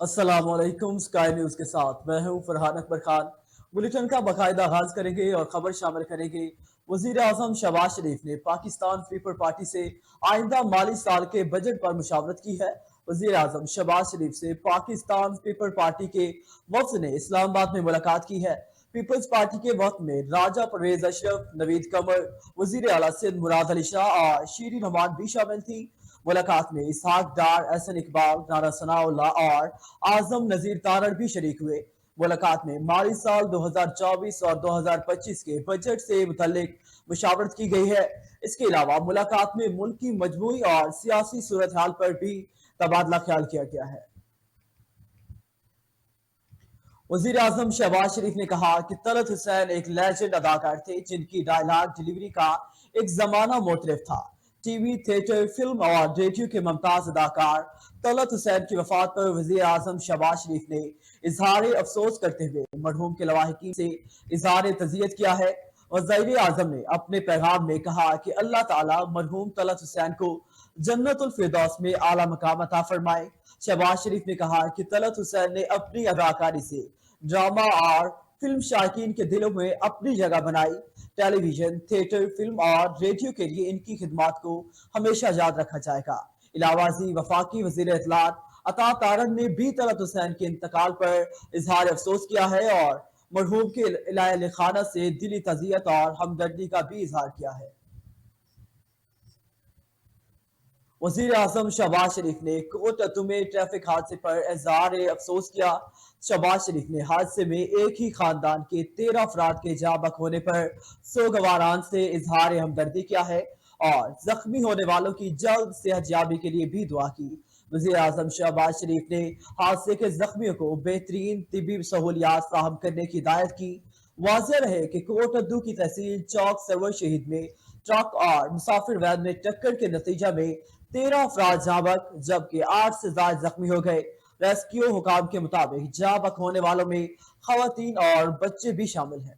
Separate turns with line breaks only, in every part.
अस्सलाम वालेकुम। Sky news के साथ मैं हूं फरहान अकबर खान। बुलेटिन का बाकायदा आगाज करेंगे और खबर शामिल करेंगे। वजीर आजम शहबाज शरीफ ने पाकिस्तान पीपल पार्टी से आइंदा माली साल के बजट पर मुशावरत की है। वजीर आजम शहबाज शरीफ से पाकिस्तान पीपल पार्टी के वफ्द ने इस्लामाबाद में मुलाकात की है। पीपल्स पार्टी के वक्त में राजा परवेज अशरफ, नवीद कमर, वजीर आला सिंध मुराद अली शाह और शीरीन नमान भी शामिल थी। मुलाकात में इसहाक डार, एहसन इकबाल, नारा सनाउल्लाह और आजम नजीर तारड़ भी शरीक हुए। मुलाकात में माली साल 2024 और 2025 के बजट से मुतल्लिक मुशावरत की गई है। इसके अलावा मुलाकात में मुल्क की मजमूई और सियासी सूरत हाल पर भी तबादला ख्याल किया गया है। वजीर आजम शहबाज शरीफ ने कहा कि तलत हुसैन एक लेजेंड अदाकार थे जिनकी डायलॉग डिलीवरी का एक जमाना मोतरफ था। टीवी, थिएटर, फिल्म और रेडियो के मुमताज अदाकार तलत हुसैन की वफात पर वजीर आजम शहबाज शरीफ ने इजहार अफसोस करते हुए मरहूम के लवाहिकीन से इजहार तज़ियत किया है। वज़ीर आजम ने अपने पैगाम में कहा कि अल्लाह ताला मरहूम तलत हुसैन को जन्नतुल फिरदौस में आला मकाम अता फरमाए। शहबाज शरीफ ने कहा कि तलत हुसैन ने अपनी अदाकारी से ड्रामा और फिल्म शायकीन के दिलों में अपनी जगह बनाई। टेलीविजन, थिएटर, फिल्म और रेडियो के लिए इनकी खिदमात को हमेशा याद रखा जाएगा। इलावाजी वफाकी वजीर इत्तलात अता तारड़ ने भी तलत हुसैन के इंतकाल पर इजहार अफसोस किया है और मरहूम के इलाए खाना से दिली तज़ियत और हमदर्दी का भी इजहार किया है। वजीर आजम शहबाज शरीफ ने कोट में ट्रैफिक हादसे पर इजहार अफसोस किया। शहबाज शरीफ ने हादसे में एक ही खानदान के 13 अफराद के जाबक होने पर सोगवारान से इजहार हमदर्दी किया है और जख्मी होने वालों की जल्द सेहतयाबी के लिए भी दुआ की। वजीर आजम शहबाज शरीफ ने हादसे के जख्मियों को बेहतरीन तिबी सहूलियात फराहम करने की हिदायत की। वाज़ेह रहे कि कोटद्दू की तहसील चौक सरवर शहीद में ट्रक और मुसाफिर वैन में टक्कर के नतीजा में 13 अफराद जाबक जबकि 8 से ज्यादा जख्मी हो गए। रेस्क्यू हुकाम के मुताबिक जाबक होने वालों में खवातीन और बच्चे भी शामिल हैं।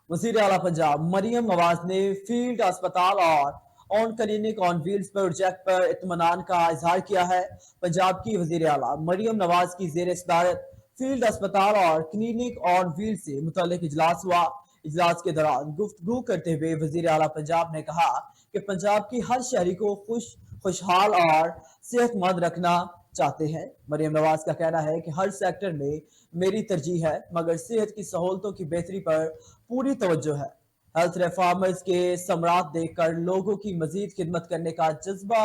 वजीर आला पंजाब मरियम नवाज ने फील्ड अस्पताल और on clinic on wheels project पर इत्मीनान का इजहार किया है। पंजाब की वजीर आला मरियम नवाज की जेर सदारत फील्ड अस्पताल और क्लिनिक ऑन व्हील्स से मुतल्लिक इजलास हुआ। इजलास के दौरान गुफ्तगू करते हुए वजीर आला पंजाब ने कहा कि पंजाब की हर शहरी को खुशहाल और सेहतमंद रखना चाहते हैं। मरियम नवाज का कहना है कि हर सेक्टर में मेरी तरजीह है मगर सेहत की सहूलतों की बेहतरी पर पूरी तवज्जो है। हेल्थ रिफॉर्मर्स के समरात देखकर लोगों की मजीद खिदमत करने का जज्बा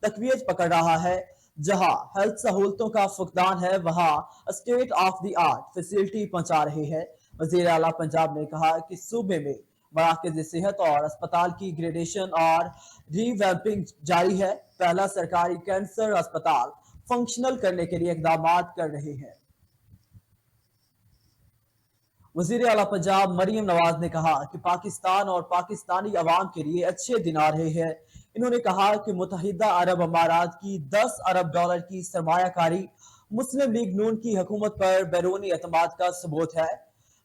तकवीत पकड़ रहा है। जहां हेल्थ सहूलतों का फुकदान है वहां state of the art facility पहुंचा रहे हैं। वजीर आला पंजाब ने कहा कि सूबे में मराकज़ सेहत और अस्पताल की ग्रेडेशन और रीवैम्पिंग जारी है। पहला सरकारी कैंसर अस्पताल फंक्शनल करने के लिए इकदाम कर रहे हैं। वजीर आला पंजाब मरियम नवाज ने कहा कि पाकिस्तान और पाकिस्तानी अवाम के लिए अच्छे दिन आ रहे हैं। इन्होंने कहा कि मुत्तहिदा अरब अमारात की 10 अरब डॉलर की सरमायाकारी मुस्लिम लीग नून की हुकूमत पर बैरूनी एतमाद का सबूत है।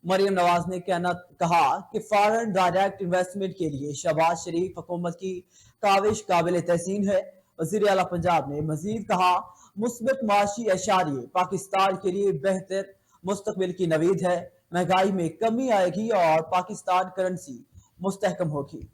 मरियम नवाज ने कहा कि फॉरेन डायरेक्ट इन्वेस्टमेंट के लिए शहबाज शरीफ हुकूमत की काविश काबिल तहसीन है। वजीर आला पंजाब ने मजीद कहा मुस्बत माशी अशारिये पाकिस्तान के लिए बेहतर मुस्तकबिल की नवीद है। महंगाई में कमी आएगी और पाकिस्तान करेंसी मुस्तहकम होगी।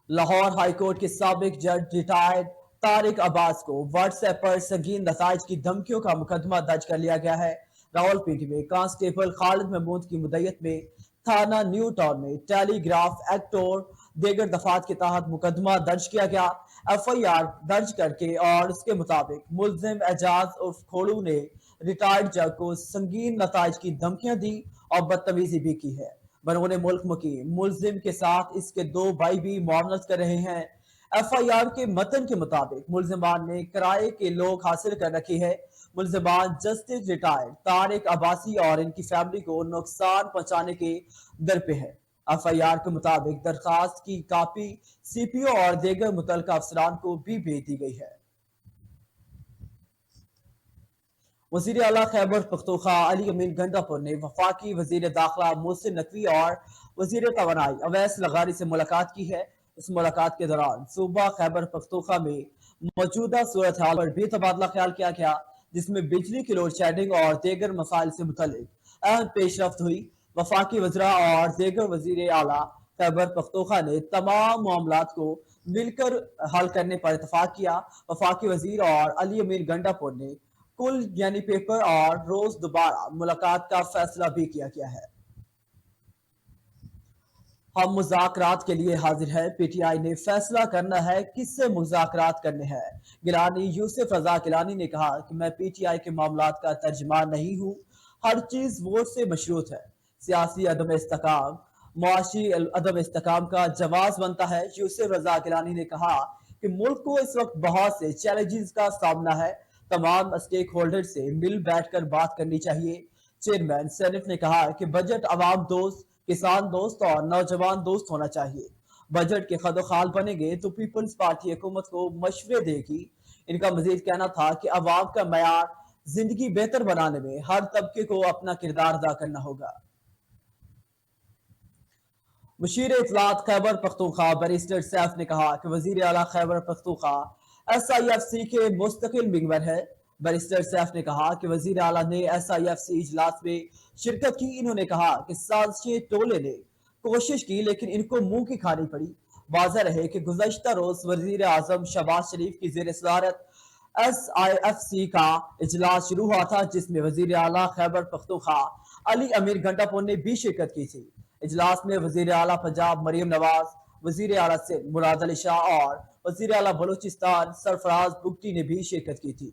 लाहौर हाईकोर्ट के साबिक जज रिटायर्ड तारिक अब्बास को व्हाट्सएप पर संगीन नताइज की धमकियों का मुकदमा दर्ज कर लिया गया है। रावलपिंडी में कांस्टेबल खालिद महमूद की मुद्दत में थाना न्यू टाउन में टेलीग्राफ एक्ट और दीगर दफात के तहत मुकदमा दर्ज किया गया। FIR दर्ज करके और उसके मुताबिक मुल्जिम एजाज उर्फ खोड़ू ने रिटायर्ड जज को संगीन नताइज की धमकियां दी और बदतमीजी भी की है। बरौने मुल्क मुकीम मुल्जिम के साथ इसके 2 भाई भी मुआवनत कर रहे हैं। FIR के मतन के मुताबिक मुल्जिमान ने किराए के लोग हासिल कर रखी है। मुल्जिमान जस्टिस रिटायर्ड तारिक अब्बासी और इनकी फैमिली को नुकसान पहुंचाने के दर पे है। FIR के मुताबिक दरखास्त की कापी CPO और दीगर मुतल्लिका अफसरान को भी भेज दी गई है। वजीर आला खैबर पख्तूनख्वा अली अमीन गंडापुर ने वफाकी वजीर दाखिला मोहसिन नकवी और वजीर तवानाई अवैस लगारी से मुलाकात की है। इस मुलाकात के दौरान सूबा खैबर पख्तूनख्वा में मौजूदा सूरत हाल पर भी तबादला ख्याल किया गया, जिसमें बिजली की लोड शेडिंग और दीगर मसाइल से मुतल्लिक अहम पेशरफ्त हुई। वफाकी वज़रा और दीगर वज़ीर आला खैबर पख्तूनख्वा ने तमाम मामलात को मिलकर हल करने पर इतफाक किया। वफाकी वज़ीर और अली अमीर गंडापुर ने कुल यानी पेपर और रोज दोबारा मुलाकात का फैसला भी किया गया है। हम मुज़ाकरात के लिए हाजिर है। पीटीआई ने फैसला करना है किससे मुज़ाकरात करने हैं। गिलानी यूसुफ रजा गिलानी ने कहा कि मैं पीटीआई के मामलात का तर्जमान नहीं हूँ, हर चीज वोट से मशरूत है। सियासी अदम इस्तेकाम मुआशी अदम इस्तेकाम का जवाब बनता है। यूसुफ रजा गिलानी ने कहा कि मुल्क को इस वक्त बहुत से चैलेंजेस का सामना है, तमाम स्टेक होल्डर से मिल बैठकर बात करनी चाहिए। चेयरमैन सेनेट ने कहा कि बजट अवाम दोस्त, किसान दोस्त और नौजवान दोस्त होना चाहिए। बजट के खदोखाल बनेंगे तो पीपल्स पार्टी हुकूमत को मशवरे देगी। इनका मजीद कहना था कि अवाम का मयार जिंदगी बेहतर बनाने में हर तबके को अपना किरदार अदा करना होगा। मुशीर इतलात खैबर पख्तूनख्वा बैरिस्टर सैफ ने कहा कि वजीर आला खैबर पख्तूनख्वा SIFC के मुस्तकिल मेंबर है। बैरिस्टर सैफ ने कहा कि वजीर आला ने SIFC इजलास में शिरकत की। इन्होंने कहा कि साजिश टोले ने कोशिश की लेकिन इनको मुंह की खानी पड़ी। वाज़ह रहे कि गुज़श्ता रोज वजीर आजम शहबाज शरीफ की जेर सदारत SIFC का इजलास शुरू हुआ था, जिसमें वजीर आला खैबर पख्तूनख्वा अली अमीर गंडापुर ने भी शिरकत की थी। इजलास में वजीर आला पंजाब मरियम नवाज, वजीर आला सिंध मुराद अली शाह और वजीर आला बलूचिस्तान सरफराज बुगटी ने भी शिरकत की थी।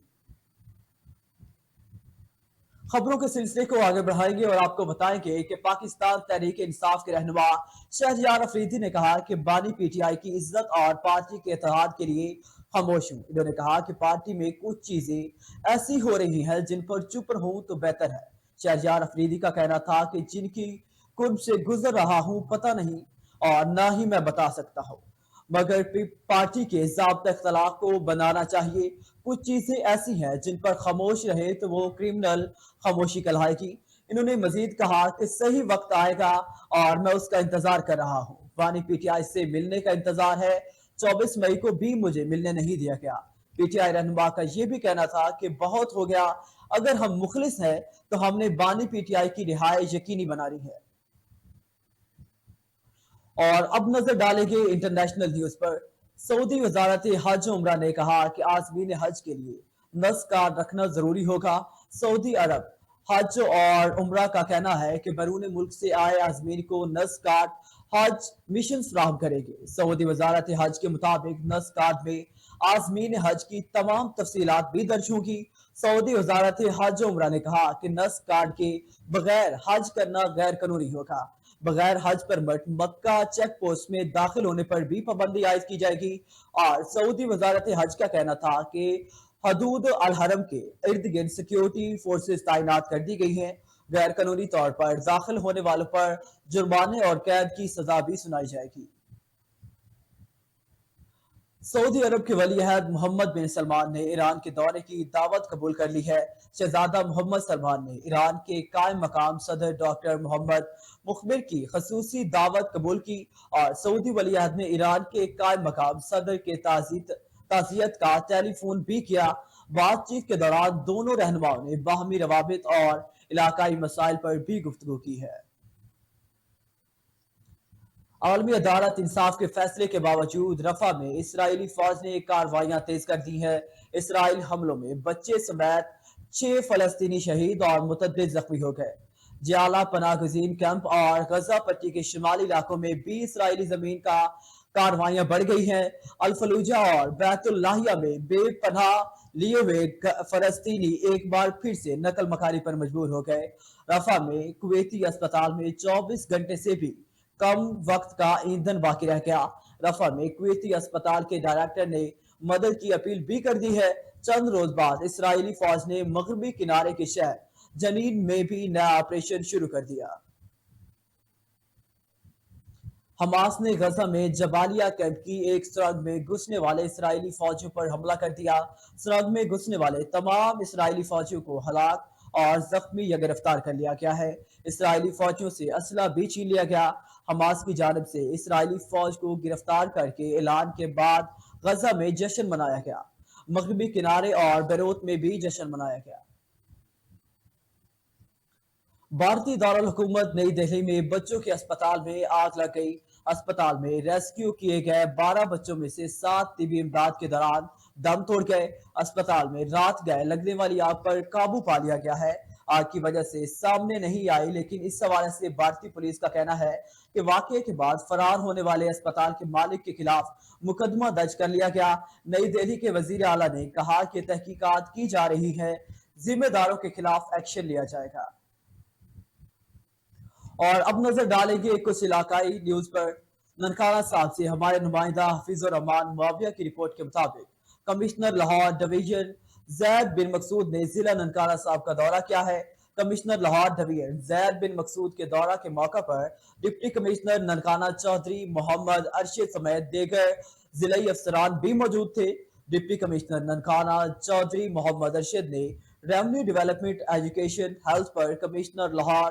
खबरों के सिलसिले को आगे बढ़ाएंगे और आपको बताएंगे कि पाकिस्तान तहरीक इंसाफ के रहनुमा शहरयार अफरीदी ने कहा कि बानी पीटीआई की इज्जत और पार्टी के इत्तेहाद के लिए खामोश हूँ। इन्होंने कहा कि पार्टी में कुछ चीजें ऐसी हो रही हैं जिन पर चुप रहूं तो बेहतर है। शहरयार अफरीदी का कहना था कि जिनकी कुर्ब से गुजर रहा हूं पता नहीं और ना ही मैं बता सकता हूं, मगर पार्टी के ज़ाब्ता इख्तलाफ को बनाना चाहिए। कुछ चीजें ऐसी हैं जिन पर खामोश रहे तो वो क्रिमिनल खामोशी कहलाएगी। इन्होंने मजीद कहा कि सही वक्त आएगा और मैं उसका इंतजार कर रहा हूँ। वानी पीटीआई से मिलने का इंतजार है, 24 मई को भी मुझे मिलने नहीं दिया गया। पीटीआई रहनुमा का यह भी कहना था कि बहुत हो गया, अगर हम मुखलिस हैं तो हमने बानी पीटीआई की रिहाई यकीनी बनानी है। और अब नजर डालेंगे इंटरनेशनल न्यूज पर। सऊदी वजारत हज उम्रा ने कहा कि आज़मीन हज के लिए नस्क कार्ड रखना जरूरी होगा। सऊदी अरब हज और उम्रा का कहना है कि बैरून मुल्क से आए आज़मीन को नस्क कार्ड हज मिशन फराहम करेंगे। सऊदी वजारत हज के मुताबिक नस्क कार्ड में आज़मीन हज की तमाम तफसीलात भी दर्ज होंगी। सऊदी वजारत हज उम्रा ने कहा कि नस्क कार्ड के बगैर हज करना गैर कानूनी होगा। बगैर हज परमिट मक्का चेक पोस्ट में दाखिल होने पर भी पाबंदी आयद की जाएगी। और सऊदी वजारत हज का कहना था कि हदूद अल हरम के इर्द गिर्द सिक्योरिटी फोर्सेस तैनात कर दी गई हैं। गैर कानूनी तौर पर दाखिल होने वालों पर जुर्माने और कैद की सजा भी सुनाई जाएगी। सऊदी अरब के वली अहद मोहम्मद बिन सलमान ने ईरान के दौरे की दावत कबूल कर ली है। शहजादा मोहम्मद सलमान ने ईरान के कायम मकाम सदर डॉक्टर मोहम्मद मुखबिर की खसूसी दावत कबूल की और सऊदी वली अहद ने ईरान के कायम मकाम सदर के ताज़ियत का टेलीफोन भी किया। बातचीत के दौरान दोनों रहनुमाओं ने बाहमी रवाबित और इलाकाई मसाइल पर भी गुफ्तगू की है। आलमी अदालत इंसाफ के फैसले के बावजूद रफा में इसराइली फौज ने कार्रवाइयां तेज कर दी है। इसराइल हमलों में बच्चे समेत 6 फलस्तीनी शहीद और मुतअद्दिद जख्मी हो गए। जियाला पनाहगजीन कैंप और गजा पट्टी के शिमाली इलाकों में भी इसराइली जमीन का कार्रवाइयां बढ़ गई हैं। अल-फलूजा और बैतुल्लाहिया में बेपनाह लिए हुए फलस्तीनी एक बार फिर से नकल मकानी पर मजबूर हो गए। रफा में कुवैती अस्पताल में 24 घंटे से भी कम वक्त का ईंधन बाकी रह गया। रफा में कुवैती अस्पताल के डायरेक्टर ने मदद की अपील भी कर दी है। चंद रोज बाद इसराइली फौज ने मगरबी किनारे के शहर जनीन में भी नया ऑपरेशन शुरू कर दिया। हमास ने गजा में जबालिया कैंप की एक सुरंग में घुसने वाले इसराइली फौजियों पर हमला कर दिया। सुरंग में घुसने वाले तमाम इसराइली फौजियों को हलाक اور زخمی یا گرفتار کر لیا گیا ہے۔ اسرائیلی فوجیوں سے اسلحہ بھی چھین لیا گیا۔ حماس کی جانب سے اسرائیلی فوج کو گرفتار کر کے اعلان کے بعد غزہ میں جشن منایا گیا۔ مغربی کنارے اور بیروت میں بھی جشن منایا گیا۔ بھارتی دارالحکومت نئی دہلی میں بچوں کے اسپتال میں آگ لگ گئی۔ اسپتال میں ریسکیو کیے گئے 12 بچوں میں سے 7 طبی امداد کے دوران دم توڑ گئے۔ اسپتال میں رات گئے لگنے والی آگ پر قابو پا لیا گیا ہے۔ آگ کی وجہ سے سامنے نہیں آئی، لیکن اس حوالے سے بھارتی پولیس کا کہنا ہے کہ واقعے کے بعد فرار ہونے والے اسپتال کے مالک کے خلاف مقدمہ درج کر لیا گیا۔ نئی دہلی کے وزیر اعلیٰ نے کہا کہ تحقیقات کی جا رہی ہے، ذمہ داروں کے خلاف ایکشن لیا جائے گا۔ اور اب نظر ڈالیں گے کچھ علاقائی نیوز پر۔ ننکانہ صاحب سے ہمارے نمائندہ حفیظ الرحمان معاویہ کی رپورٹ کے مطابق کمشنر لاہور ڈویژن زید بن مقصود نے ضلع ننکانہ صاحب کا دورہ کیا ہے۔ کمشنر لاہور ڈویژن زید بن مقصود کے دورہ کے موقع پر ڈپٹی کمشنر ننکانہ چودھری محمد ارشد سمیت دیگر ضلعی افسران بھی موجود تھے۔ ڈپٹی کمشنر ننکانہ چودھری محمد ارشد نے ریونیو ڈیولپمنٹ، ایجوکیشن، ہیلتھ پر کمشنر لاہور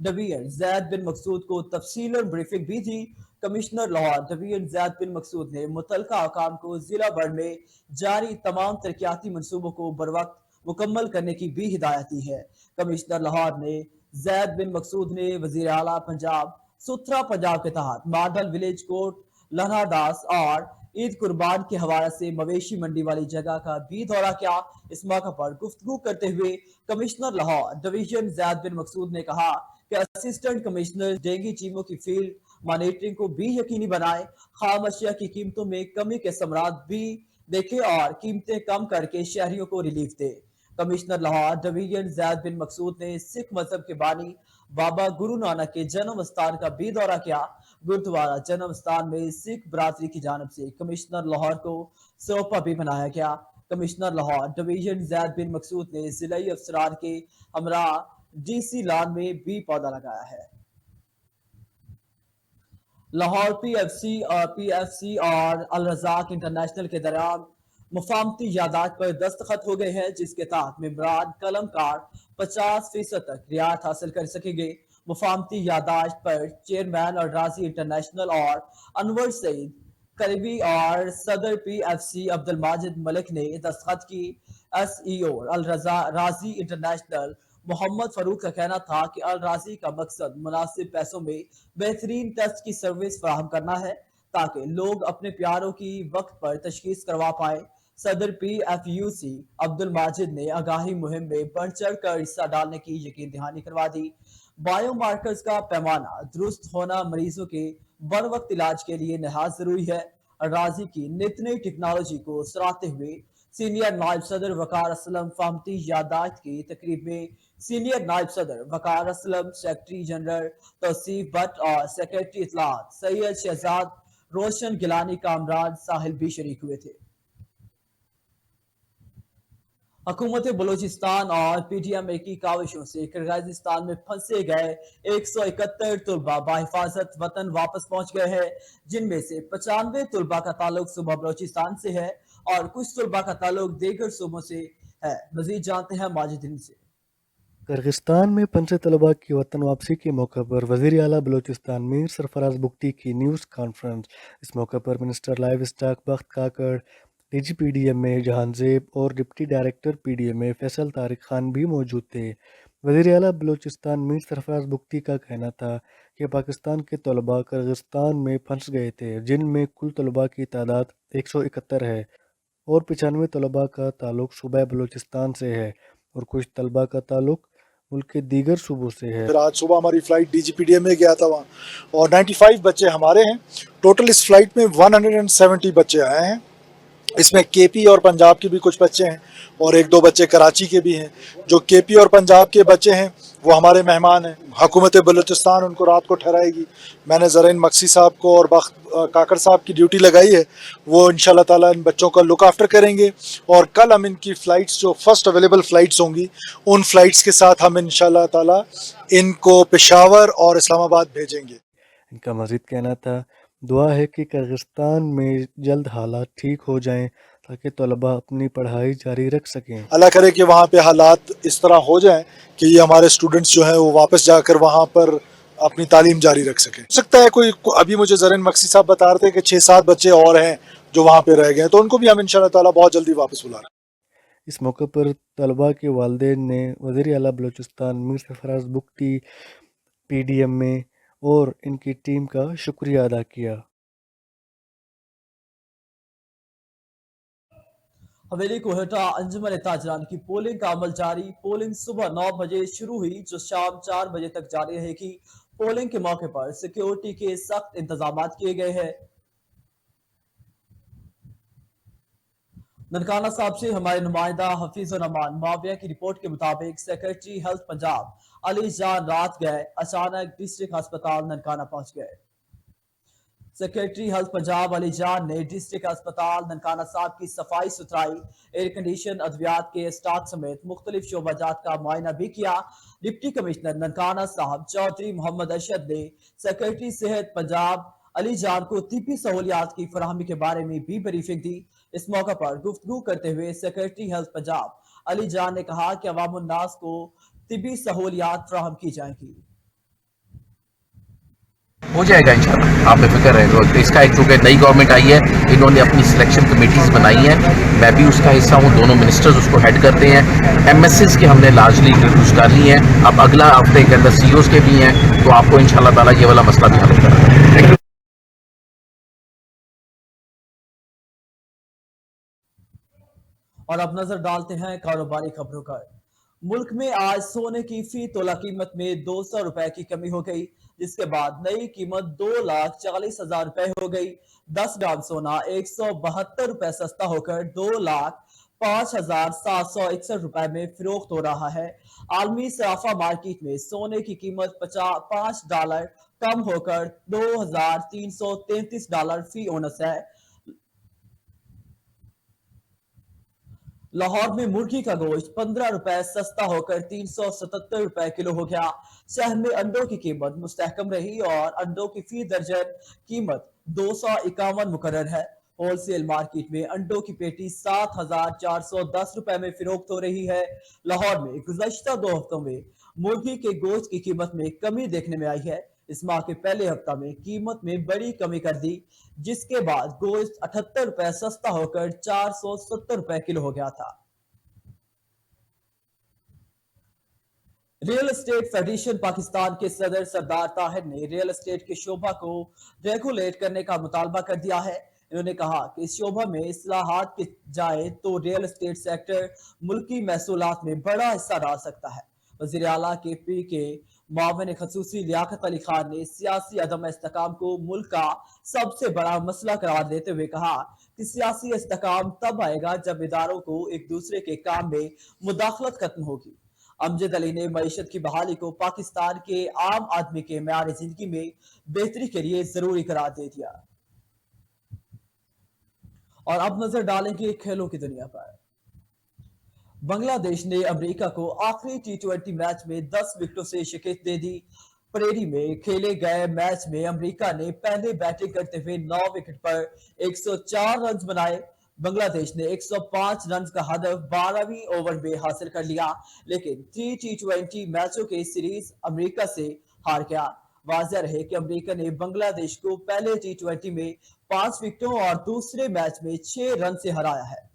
ڈویژن زید بن مقصود کو تفصیل بریفنگ بھی دی۔ کمشنر لاہور ڈویژن زید بن مقصود نے متعلقہ حکام کو ضلع بھر میں جاری تمام ترقیاتی منصوبوں کو بروقت مکمل کرنے کی بھی ہدایت دی ہے۔ کمشنر لاہور نے زید بن مقصود نے وزیر اعلیٰ پنجاب ستھرا پنجاب کے تحت ماڈل ولیج کوٹ لنھا داس اور عید قربان کے حوالے سے مویشی منڈی والی جگہ کا بھی دورہ کیا۔ اس موقع پر گفتگو کرتے ہوئے کمشنر لاہور ڈویژن زید بن مقصود نے کہا کہ اسسٹنٹ کمشنر ڈینگی چیموں کی فیلڈ مانیٹرنگ کو بھی یقینی بنائے، خام اشیاء کی قیمتوں میں کمی کے ثمرات بھی دیکھے اور قیمتیں کم کر کے شہریوں کو ریلیف دے۔ کمشنر لاہور ڈویژن زید بن مقصود نے سکھ مذہب کے بانی بابا گرو نانک کے جنم استھان کا بھی دورہ کیا۔ گرودوارہ جنم استھان میں سکھ برادری کی جانب سے کمشنر لاہور کو سروپا بھی بنایا گیا۔ کمشنر لاہور ڈویژن زید بن مقصود نے ضلعی افسران کے ہمراہ ڈی سی لان میں بھی پودا لگایا ہے۔ لاہور پی ایف سی اور الرزاق انٹرنیشنل کے درمیان مفاہمتی یادداشت پر دستخط ہو گئے ہیں، جس کے تحت ممبران قلم کار 50% تک رعایت حاصل کر سکیں گے۔ مفاہمتی یادداشت پر چیئرمین الراضی انٹرنیشنل اور انور سعید قریبی اور صدر پی ایف سی عبدالماجد ملک نے دستخط کی۔ ایس ای او الراضی انٹرنیشنل محمد فاروق کا کہنا تھا کہ الراضی کا مقصد مناسب پیسوں میں بہترین ٹیسٹ کی سروس فراہم کرنا ہے تاکہ لوگ اپنے پیاروں کی وقت پر تشخیص کروا پائیں۔ صدر پی ایف یو سی عبدالماجد نے آگاہی مہم میں بڑھ چڑھ کر حصہ ڈالنے کی یقین دہانی کروا دی۔ بائیو مارکرز کا پیمانہ درست ہونا مریضوں کے بر وقت علاج کے لیے نہایت ضروری ہے۔ الراضی کی نت نئی ٹیکنالوجی کو سراہتے ہوئے سینئر نائب صدر وقار اسلم فہمتی یادداشت کی تقریب میں سینئر نائب صدر وقار اسلم، سیکرٹری جنرل توصیف بٹ اور سیکرٹری اطلاعات سید شہزاد روشن گیلانی کامران ساحل بھی شریک ہوئے تھے۔ حکومت بلوچستان اور پی ڈی ایم اے کی کاوشوں سے کرغیزستان میں پھنسے گئے 171 طلبہ بحفاظت وطن واپس پہنچ گئے ہیں، جن میں سے 95 طلبہ کا تعلق صوبہ بلوچستان سے ہے اور کچھ طلبہ کا تعلق دیگر صوبوں سے ہے۔ مزید جانتے ہیں ماجد ہند سے۔
کرغزستان میں پھنسے طلباء کی وطن واپسی کے موقع پر وزیر اعلیٰ بلوچستان میر سرفراز بگٹی کی نیوز کانفرنس۔ اس موقع پر minister livestock Bakht Kakar, D G P D M A Jahanzeb اور deputy director P D M A Faisal Tariq Khan بھی موجود تھے۔ وزیر اعلیٰ بلوچستان میر سرفراز بگٹی کا کہنا تھا کہ پاکستان کے طلباء کرغزستان میں پھنس گئے تھے، جن میں کل طلباء کی تعداد 171 ہے اور 95 طلباء کا تعلق صوبہ بلوچستان سے ہے اور کچھ طلباء کا تعلق ملک کے دیگر صوبوں سے ہے۔
پھر آج صبح ہماری flight D G P D M A گیا تھا وہاں، اور 95 بچے ہمارے ہیں ٹوٹل۔ اس فلائٹ میں 170 بچے آئے ہیں، اس میں کے پی اور پنجاب کے بھی کچھ بچے ہیں اور 1-2 بچے کراچی کے بھی ہیں۔ جو کے پی اور پنجاب کے بچے ہیں وہ ہمارے مہمان ہیں، حکومت بلوچستان ان کو رات کو ٹھہرائے گی۔ میں نے زرین مکسی صاحب کو اور بخت کاکڑ صاحب کی ڈیوٹی لگائی ہے، وہ انشاءاللہ تعالیٰ ان بچوں کا لک آفٹر کریں گے، اور کل ہم ان کی فلائٹس جو فرسٹ اویلیبل فلائٹس ہوں گی ان فلائٹس کے ساتھ ہم انشاءاللہ تعالیٰ ان کو پشاور اور اسلام آباد بھیجیں گے۔
ان کا مزید کہنا تھا دعا ہے کہ کرغزستان میں جلد حالات ٹھیک ہو جائیں ताकि तलबा अपनी पढ़ाई जारी रख सकें।
अल्लाह करे कि वहाँ पे हालात इस तरह हो जाएं कि ये हमारे स्टूडेंट्स जो हैं वो वापस जाकर वहाँ पर अपनी तालीम जारी रख सकें। हो सकता है कोई अभी मुझे ज़रीन मक्सी साहब बता रहे थे कि 6-7 बच्चे और हैं जो वहाँ पे रह गए हैं, तो उनको भी हम इंशाअल्लाह ताला बहुत जल्दी वापस बुला रहे हैं।
इस मौके पर तलबा के वालिदैन ने वज़ीर आला बलूचिस्तान मीर सरफराज बुगटी PDMA और इनकी टीम का शुक्रिया अदा किया।
हवेली कोहटा अंजुमन ताजरान की पोलिंग का अमल जारी। पोलिंग सुबह 9 बजे शुरू हुई जो शाम 4 बजे तक जारी रहेगी। पोलिंग के मौके पर सिक्योरिटी के सख्त इंतजाम किए गए हैं। ननकाना साहब से हमारे नुमाइंदा हफीजुर रहमान माविया की रिपोर्ट के मुताबिक सेक्रेटरी हेल्थ पंजाब अली जान रात गए अचानक डिस्ट्रिक्ट अस्पताल ननकाना पहुंच गए। सेक्रेटरी हेल्थ पंजाब अली जान ने डिस्ट्रिक्ट अस्पताल ननकाना साहब की सफाई सुथराई, एयर कंडीशन, अद्वियात के स्टॉक समेत मुख्तलिफ शोबाजात का मुआयना भी किया। डिप्टी कमिश्नर ननकाना साहब चौधरी मोहम्मद अरशद ने सेक्रेटरी सेहत पंजाब अली जान को तिब्बी सहूलियात की फराहमी के बारे में भी ब्रीफिंग दी। इस मौके पर गुफ्तगू करते हुए सेक्रेटरी हेल्थ पंजाब अली जान ने कहा कि अवामुन नास को तिब्बी सहूलियात फराहम की जाएंगी।
हो जाएगा इंशाल्लाह, आप बेफिक्र रहे। तो इसका एक चूंकि नई गवर्नमेंट आई है, इन्होंने अपनी सिलेक्शन कमेटीज बनाई हैं, मैं भी उसका हिस्सा हूँ, दोनों मिनिस्टर्स उसको हेड करते हैं। MSs के हमने लार्जली इंट्रोड्यूस कर ली हैं, अब अगला हफ्ते के अंदर CEOs के भी हैं, तो आपको इंशाल्लाह ताला ये वाला मसला भी हल हो जाएगा।
और अब नजर डालते हैं कारोबारी खबरों पर। मुल्क में आज सोने की फी तोला कीमत में 200 रुपए की कमी हो गई, जिसके बाद नई कीमत 2,40,000 रुपए हो गई। 10 ग्राम सोना 172 रुपए सस्ता होकर 2,05,761 रुपए में फरोख्त हो रहा है। आलमी सराफा मार्केट में सोने की कीमत $5 कम होकर $2,333 फी ओनस है। लाहौर में मुर्गी का गोश्त 15 रुपए सस्ता होकर 377 रुपए किलो हो गया। शहर में अंडों की कीमत मुस्तहकम रही और अंडों की फी दर्जन कीमत 251 मुकर्रर है। होलसेल मार्केट में अंडों की पेटी 7,410 रुपए में फरोख्त हो रही है। लाहौर में गुज़श्ता 2 हफ्तों में मुर्गी के गोश्त की कीमत में कमी देखने में आई है। इस माह के पहले हफ्ता में कीमत में बड़ी कमी कर दी, जिसके बाद गोश्त 78 रुपए सस्ता होकर 470 रुपए किलो हो गया था। रियल एस्टेट फेडरेशन पाकिस्तान के सदर सरदार ताहिर ने रियल एस्टेट के शोबा को रेगुलेट करने का मुतालबा कर दिया है। इन्होंने कहा कि इस शोबा में इस्लाहात की जाए तो रियल एस्टेट सेक्टर मुल्की महसूलात में बड़ा हिस्सा डाल सकता है। वज़ीर आला KP के मावन खसूसी लियाकत अली खान ने सियासी अदम इस्तेकाम को मुल्क का सबसे बड़ा मसला करार देते हुए कहा कि सियासी इस्तेकाम तब आएगा जब इदारों को एक दूसरे के काम में मुदाखलत खत्म होगी। अमजद अली ने मईशत की बहाली को पाकिस्तान के आम आदमी के मेयार जिंदगी में बेहतरी के लिए जरूरी करार दे दिया। और अब नजर डालेंगे खेलों की दुनिया पर। बांग्लादेश ने अमेरिका को आखिरी T20 मैच में 10 विकेटों से शिकस्त दे दी। प्रेरी में खेले गए मैच में अमेरिका ने पहले बैटिंग करते हुए 9 विकेट पर 104 रन बनाए। बांग्लादेश ने 105 रन का हदफ 12वीं ओवर में हासिल कर लिया, लेकिन 3 T20 मैचों के सीरीज अमेरिका से हार गया। वाज़ेह रहे कि अमेरिका ने बांग्लादेश को पहले T20 में 5 विकेटों और दूसरे मैच में 6 रन से हराया है।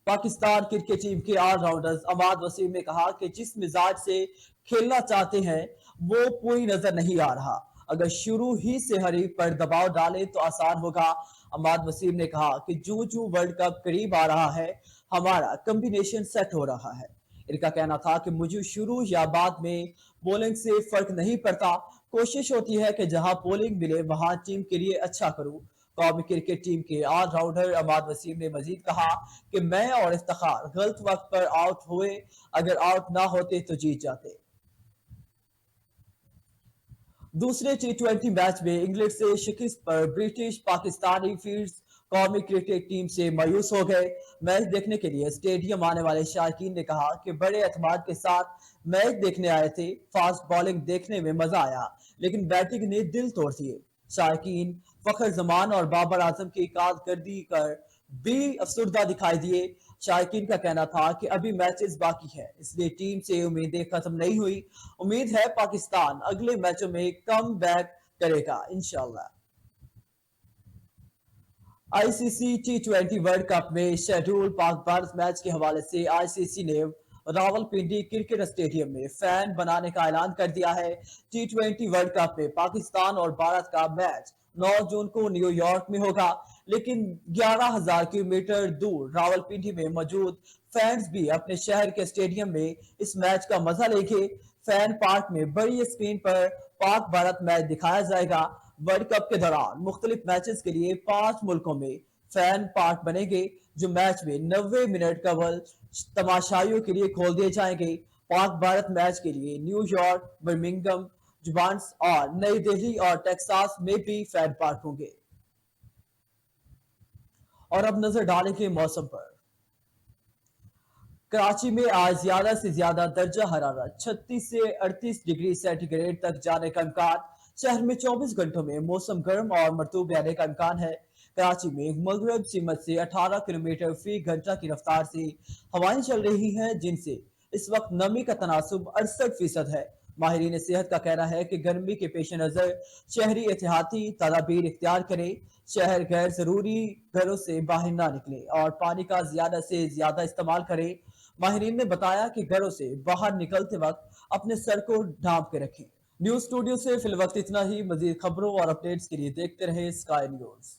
पाकिस्तान क्रिकेट टीम के ऑलराउंडर्स अमाद वसीम ने कहा कि जिस मिजाज से खेलना चाहते हैं वो पूरी नजर नहीं आ रहा। अगर शुरू ही से हरीफ पर दबाव डाले तो आसान होगा। अमाद वसीम ने कहा कि जो वर्ल्ड कप करीब आ रहा है हमारा कॉम्बिनेशन सेट हो रहा है। इनका कहना था कि मुझे शुरू या बाद में बॉलिंग से फर्क नहीं पड़ता, कोशिश होती है कि जहां बॉलिंग मिले वहां टीम के लिए अच्छा करूं। कौमी क्रिकेट टीम के ऑलराउंडर अमाद वसीम ने मजीद कहा कि मैं और इफ्तिखार गलत वक्त पर आउट हुए, अगर आउट ना होते तो जीत जाते। दूसरे T20 मैच में इंग्लैंड से शिकस्त पर ब्रिटिश पाकिस्तानी फील्ड्स कौमी क्रिकेट टीम से मायूस हो गए। मैच देखने के लिए स्टेडियम आने वाले शायकीन ने कहा कि बड़े एतमाद के साथ मैच देखने आए थे। फास्ट बॉलिंग देखने में मजा आया, लेकिन बैटिंग ने दिल तोड़ दिए। شائقین فخر زمان اور بابر اعظم کی کارکردگی کر بھی افسردہ دکھائی دیے. شائقین کا کہنا تھا کہ ابھی میچز باقی ہے، اس لیے ٹیم سے امیدیں ختم نہیں ہوئی. امید ہے پاکستان اگلے میچوں میں کم بیک کرے گا انشاءاللہ. آئی سی سی T20 ورلڈ کپ میں شیڈول پاک بھارت میچ کے حوالے سے آئی سی سی نے راول پنڈی کرکٹ اسٹیڈیم میں فین بنانے کا اعلان کر دیا ہے. T20 ورلڈ کپ میں پاکستان اور بھارت کا میچ 9 جون کو نیو یارک میں ہوگا، لیکن 11,000 کلومیٹر دور راول پنڈی میں موجود فینز بھی اپنے شہر کے اسٹیڈیم میں اس میچ کا مزہ لیں گے. فین پارک میں بڑی اسکرین پر پاک بھارت میچ دکھایا جائے گا. ورلڈ کپ کے دوران مختلف میچز کے لیے 5 ملکوں میں فین پارک بنے گے، جو میچ میں 90 منٹ قبل تماشائیوں کے لیے کھول دیے جائیں گے. پاک بھارت میچ کے لیے نیو یارک، برمنگھم، جبانس اور نئی دہلی اور ٹیکساس میں بھی فین پارک ہوں گے. اور اب نظر ڈالیں گے موسم پر. کراچی میں آج زیادہ سے زیادہ درجہ حرارت 36 سے 38 ڈگری سینٹی گریڈ تک جانے کا امکان. شہر میں 24 گھنٹوں میں موسم گرم اور مرطوب رہنے کا امکان ہے. کراچی میں مغرب سمت سے 18 کلومیٹر فی گھنٹہ کی رفتار سے ہوائیں چل رہی ہیں، جن سے اس وقت نمی کا تناسب 68% ہے. ماہرین صحت کا کہنا ہے کہ گرمی کے پیش نظر شہری احتیاطی تدابیر اختیار کریں. شہر غیر ضروری گھروں سے باہر نہ نکلیں اور پانی کا زیادہ سے زیادہ استعمال کریں. ماہرین نے بتایا کہ گھروں سے باہر نکلتے وقت اپنے سر کو ڈھانپ کے رکھیں. نیوز اسٹوڈیو سے فی الوقت اتنا ہی. مزید خبروں اور اپڈیٹس کے لیے دیکھتے رہیں اسکائی نیوز.